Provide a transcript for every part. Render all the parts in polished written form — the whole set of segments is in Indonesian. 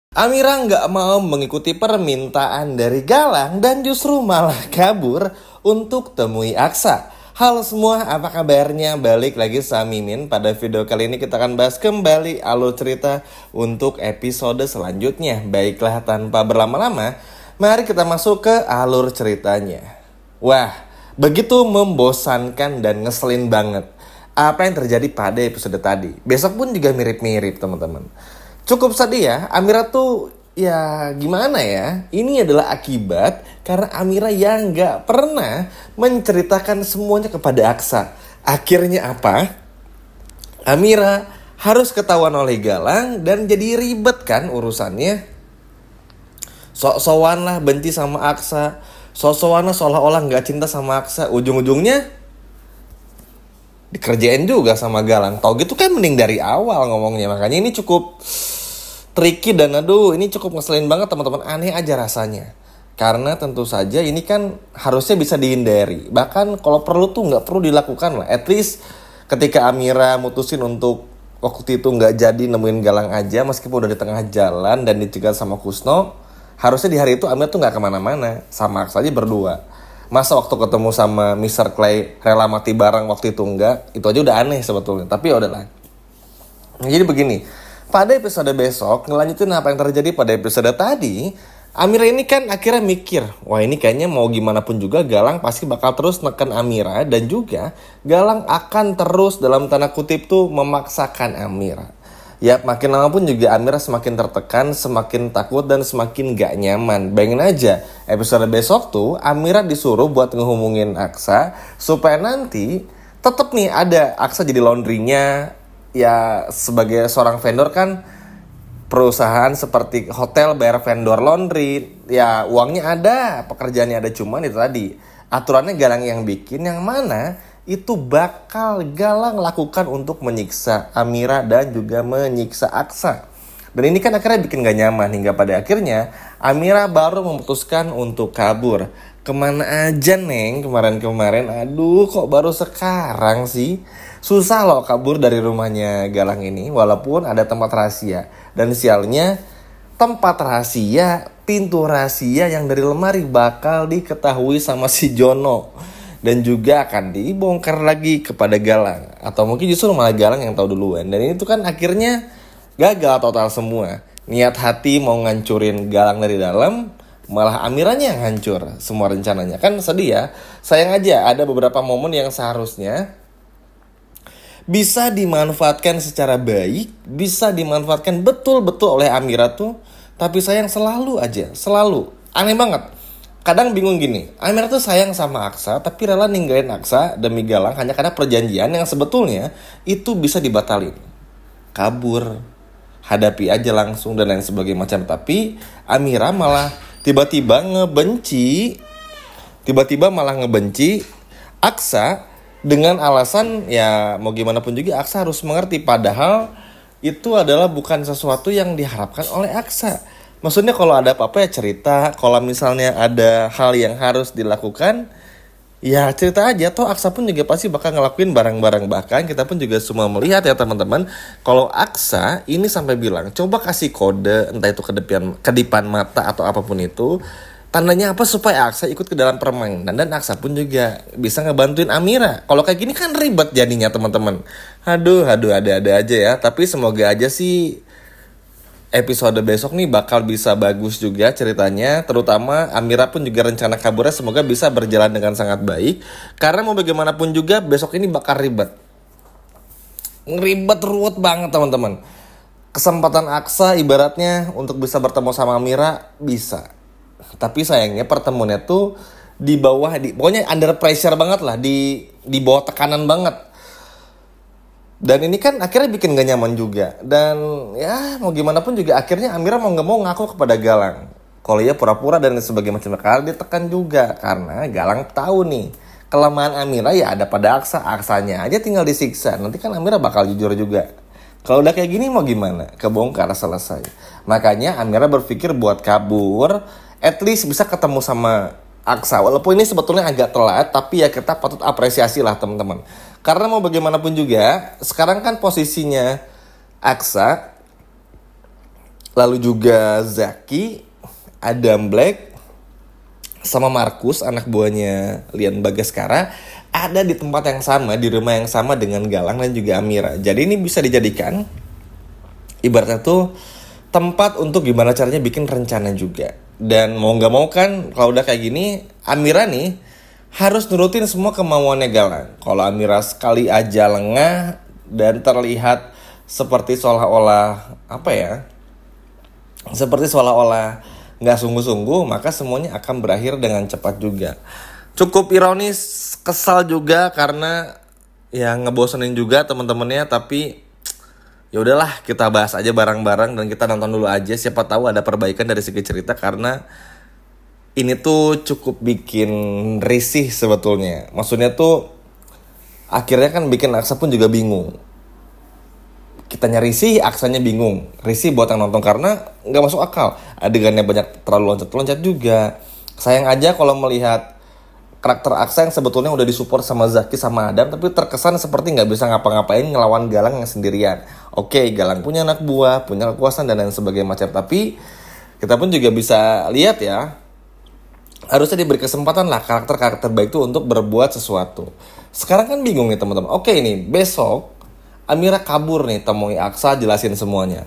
Amira nggak mau mengikuti permintaan dari Galang dan justru malah kabur untuk temui Aksa. Halo semua, apa kabarnya? Balik lagi sama Mimin. Pada video kali ini kita akan bahas kembali alur cerita untuk episode selanjutnya. Baiklah, tanpa berlama-lama, mari kita masuk ke alur ceritanya. Wah, begitu membosankan dan ngeselin banget apa yang terjadi pada episode tadi. Besok pun juga mirip-mirip, teman-teman. Cukup sedih ya, Amira tuh ya gimana ya. Ini adalah akibat karena Amira yang gak pernah menceritakan semuanya kepada Aksa. Akhirnya apa? Amira harus ketahuan oleh Galang dan jadi ribet kan urusannya. Sok-sokan lah benci sama Aksa. Sok-sokan lah seolah-olah gak cinta sama Aksa. Ujung-ujungnya dikerjain juga sama Galang. Tau gitu kan mending dari awal ngomongnya. Makanya ini cukup tricky dan aduh ini cukup ngeselin banget teman-teman. Aneh aja rasanya. Karena tentu saja ini kan harusnya bisa dihindari. Bahkan kalau perlu tuh gak perlu dilakukan lah. At least ketika Amira mutusin untuk waktu itu gak jadi nemuin Galang aja. Meskipun udah di tengah jalan dan dicegat sama Kusno. Harusnya di hari itu Amira tuh gak kemana-mana. Sama Aksa aja berdua. Masa waktu ketemu sama Mr. Clay rela mati bareng waktu itu enggak. Itu aja udah aneh sebetulnya. Tapi ya udahlah. Jadi begini. Pada episode besok, ngelanjutin apa yang terjadi pada episode tadi, Amira ini kan akhirnya mikir, wah ini kayaknya mau gimana pun juga Galang pasti bakal terus neken Amira. Dan juga Galang akan terus dalam tanda kutip tuh memaksakan Amira. Ya makin lama pun juga Amira semakin tertekan, semakin takut dan semakin gak nyaman. Bayangin aja, episode besok tuh Amira disuruh buat ngehubungin Aksa supaya nanti tetep nih ada Aksa jadi laundrynya. Ya sebagai seorang vendor kan perusahaan seperti hotel bayar vendor laundry. Ya uangnya ada, pekerjaannya ada, cuman itu tadi aturannya Galang yang bikin, yang mana itu bakal Galang lakukan untuk menyiksa Amira dan juga menyiksa Aksa. Dan ini kan akhirnya bikin gak nyaman hingga pada akhirnya Amira baru memutuskan untuk kabur. Kemana aja Neng kemarin-kemarin? Aduh kok baru sekarang sih? Susah loh kabur dari rumahnya Galang ini walaupun ada tempat rahasia. Dan sialnya tempat rahasia, pintu rahasia yang dari lemari bakal diketahui sama si Jono. Dan juga akan dibongkar lagi kepada Galang. Atau mungkin justru malah Galang yang tahu duluan. Dan ini tuh kan akhirnya gagal total semua. Niat hati mau ngancurin Galang dari dalam, malah Amiranya yang hancur semua rencananya. Kan sedih ya. Sayang aja ada beberapa momen yang seharusnya bisa dimanfaatkan secara baik, bisa dimanfaatkan betul-betul oleh Amira tuh. Tapi sayang selalu aja, selalu. Aneh banget. Kadang bingung gini, Amira tuh sayang sama Aksa tapi rela ninggalin Aksa demi Galang hanya karena perjanjian yang sebetulnya itu bisa dibatalin. Kabur, hadapi aja langsung dan lain sebagainya macam. Tapi Amira malah tiba-tiba malah ngebenci Aksa dengan alasan ya mau gimana pun juga Aksa harus mengerti. Padahal itu adalah bukan sesuatu yang diharapkan oleh Aksa. Maksudnya kalau ada apa-apa ya cerita. Kalau misalnya ada hal yang harus dilakukan ya cerita aja. Toh Aksa pun juga pasti bakal ngelakuin barang-barang. Bahkan kita pun juga semua melihat ya teman-teman. Kalau Aksa ini sampai bilang coba kasih kode, entah itu kedipan mata atau apapun itu. Tandanya apa supaya Aksa ikut ke dalam permainan. Dan Aksa pun juga bisa ngebantuin Amira. Kalau kayak gini kan ribet jadinya teman-teman. Aduh ada-ada aja ya. Tapi semoga aja sih episode besok nih bakal bisa bagus juga ceritanya. Terutama Amira pun juga rencana kaburnya semoga bisa berjalan dengan sangat baik. Karena mau bagaimanapun juga besok ini bakal ribet. Ribet ruwet banget teman-teman. Kesempatan Aksa ibaratnya untuk bisa bertemu sama Amira bisa. Tapi sayangnya pertemuannya tuh pokoknya under pressure banget lah, di bawah tekanan banget. Dan ini kan akhirnya bikin gak nyaman juga. Dan ya mau gimana pun juga akhirnya Amira mau gak mau ngaku kepada Galang. Kalau ya pura-pura dan sebagainya macam kali ditekan juga. Karena Galang tahu nih kelemahan Amira ya ada pada Aksa. Aksanya aja tinggal disiksa. Nanti kan Amira bakal jujur juga. Kalau udah kayak gini mau gimana? Kebongkar selesai. Makanya Amira berpikir buat kabur. At least bisa ketemu sama Aksa. Walaupun ini sebetulnya agak telat. Tapi ya kita patut apresiasi lah teman-teman. Karena mau bagaimanapun juga sekarang kan posisinya Aksa Lalu juga Zaki, Adam Black, sama Markus, anak buahnya Lian Bagaskara, ada di tempat yang sama, di rumah yang sama dengan Galang dan juga Amira. Jadi ini bisa dijadikan ibaratnya tuh tempat untuk gimana caranya bikin rencana juga. Dan mau gak mau kan kalau udah kayak gini, Amira nih harus nurutin semua kemauannya Galang. Kalau Amira sekali aja lengah dan terlihat seperti seolah-olah seperti seolah-olah nggak sungguh-sungguh, maka semuanya akan berakhir dengan cepat juga. Cukup ironis, kesal juga karena ya ngebosenin juga teman-temannya, tapi ya udahlah, kita bahas aja bareng-bareng dan kita nonton dulu aja, siapa tahu ada perbaikan dari segi cerita, karena ini tuh cukup bikin risih sebetulnya. Maksudnya tuh akhirnya kan bikin Aksa pun juga bingung. Kitanya risih, Aksanya bingung. Risih buat yang nonton karena nggak masuk akal. Adegannya banyak terlalu loncat-loncat juga. Sayang aja kalau melihat karakter Aksa yang sebetulnya udah disupport sama Zaki sama Adam, tapi terkesan seperti nggak bisa ngapa-ngapain ngelawan Galang yang sendirian. Oke, Galang punya anak buah, punya kekuasaan dan lain sebagainya macam. Tapi kita pun juga bisa lihat ya, harusnya diberi kesempatan lah karakter-karakter baik itu untuk berbuat sesuatu. Sekarang kan bingung nih teman-teman. Oke, ini besok Amira kabur nih, temui Aksa, jelasin semuanya.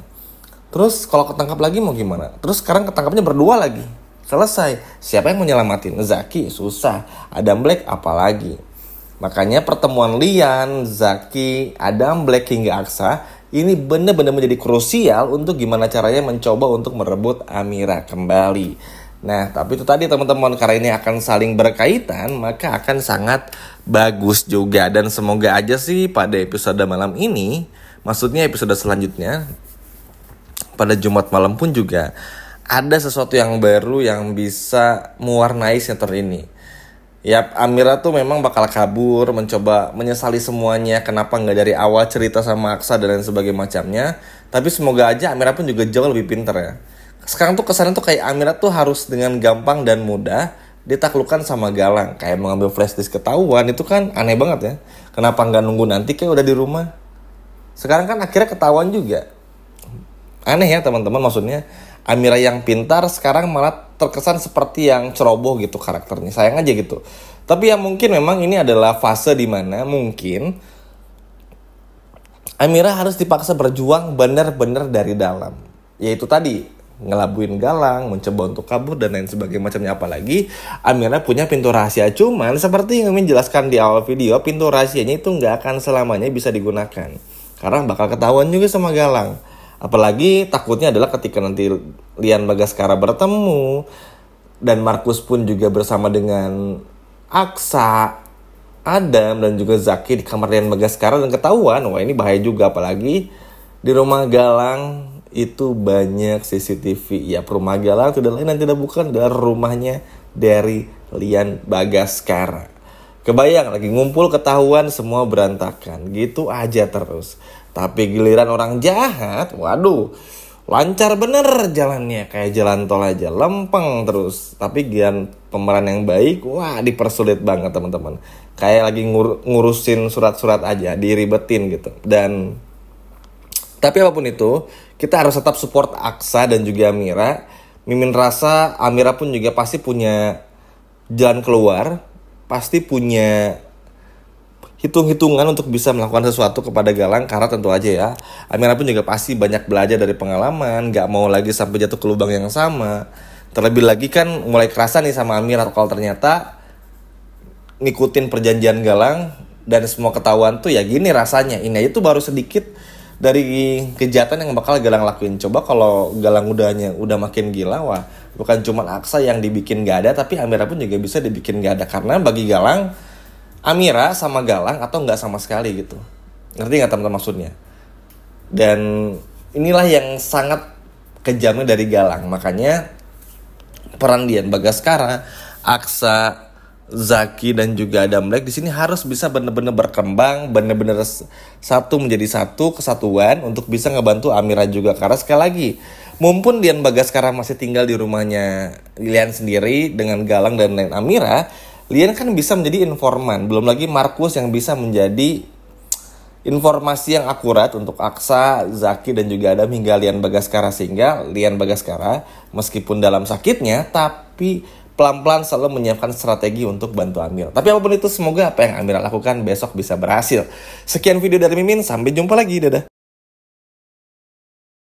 Terus kalau ketangkap lagi mau gimana? Terus sekarang ketangkapnya berdua lagi. Selesai. Siapa yang mau nyelamatin? Zaki, susah. Adam Black, apalagi. Makanya pertemuan Lian, Zaki, Adam Black hingga Aksa ini benar-benar menjadi krusial untuk gimana caranya mencoba untuk merebut Amira kembali. Nah, tapi itu tadi teman-teman, karena ini akan saling berkaitan, maka akan sangat bagus juga. Dan semoga aja sih pada episode malam ini, maksudnya episode selanjutnya, pada Jumat malam pun juga ada sesuatu yang baru yang bisa mewarnai sinetron ini. Ya, Amira tuh memang bakal kabur, mencoba menyesali semuanya, kenapa nggak dari awal cerita sama Aksa dan lain sebagainya macamnya. Tapi semoga aja Amira pun juga jauh lebih pintar ya. Sekarang tuh kesannya tuh kayak Amira tuh harus dengan gampang dan mudah ditaklukkan sama Galang. Kayak mengambil flash disk ketahuan, itu kan aneh banget ya. Kenapa nggak nunggu nanti kayak udah di rumah? Sekarang kan akhirnya ketahuan juga. Aneh ya teman-teman, maksudnya Amira yang pintar sekarang malah terkesan seperti yang ceroboh gitu karakternya. Sayang aja gitu. Tapi ya mungkin memang ini adalah fase dimana mungkin Amira harus dipaksa berjuang benar-benar dari dalam. Yaitu tadi, ngelabuin Galang, mencoba untuk kabur dan lain sebagainya macamnya. Apalagi Amira punya pintu rahasia. Cuman seperti yang Mimin jelaskan di awal video, pintu rahasianya itu nggak akan selamanya bisa digunakan karena bakal ketahuan juga sama Galang. Apalagi takutnya adalah ketika nanti Lian Bagaskara bertemu dan Markus pun juga bersama dengan Aksa, Adam dan juga Zaki di kamar Lian Bagaskara dan ketahuan, wah ini bahaya juga. Apalagi di rumah Galang itu banyak CCTV. Ya, rumah Galang tidak lain dan tidak bukan adalah rumahnya dari Lian Bagaskara. Kebayang lagi ngumpul ketahuan semua berantakan. Gitu aja terus. Tapi giliran orang jahat, waduh, lancar bener jalannya. Kayak jalan tol aja, lempeng terus. Tapi giliran pemeran yang baik, wah dipersulit banget teman-teman. Kayak lagi ngurusin surat-surat aja, diribetin gitu. Dan tapi apapun itu, kita harus tetap support Aksa dan juga Amira. Mimin rasa Amira pun juga pasti punya jalan keluar, pasti punya hitung-hitungan untuk bisa melakukan sesuatu kepada Galang. Karena tentu aja ya, Amira pun juga pasti banyak belajar dari pengalaman, gak mau lagi sampai jatuh ke lubang yang sama. Terlebih lagi kan mulai kerasa nih sama Amira kalau ternyata ngikutin perjanjian Galang dan semua ketahuan tuh ya gini rasanya. Ini aja tuh baru sedikit dari kejahatan yang bakal Galang lakuin. Coba kalau Galang udah makin gila, wah bukan cuma Aksa yang dibikin gak ada, tapi Amira pun juga bisa dibikin gak ada. Karena bagi Galang, Amira sama Galang atau gak sama sekali gitu. Ngerti gak teman-teman maksudnya? Dan inilah yang sangat kejamnya dari Galang. Makanya peran Lian Bagaskara, Aksa, Zaki dan juga Adam Black di sini harus bisa benar-benar berkembang, benar-benar satu menjadi satu kesatuan untuk bisa ngebantu Amira juga. Karena sekali lagi, mumpun Lian Bagaskara masih tinggal di rumahnya Lian sendiri dengan Galang dan lain Amira, Lian kan bisa menjadi informan. Belum lagi Markus yang bisa menjadi informasi yang akurat untuk Aksa, Zaki, dan juga Adam hingga Lian Bagaskara, sehingga Lian Bagaskara meskipun dalam sakitnya tapi pelan-pelan selalu menyiapkan strategi untuk bantu Amir. Tapi apapun itu, semoga apa yang Amir lakukan besok bisa berhasil. Sekian video dari Mimin, sampai jumpa lagi, dadah.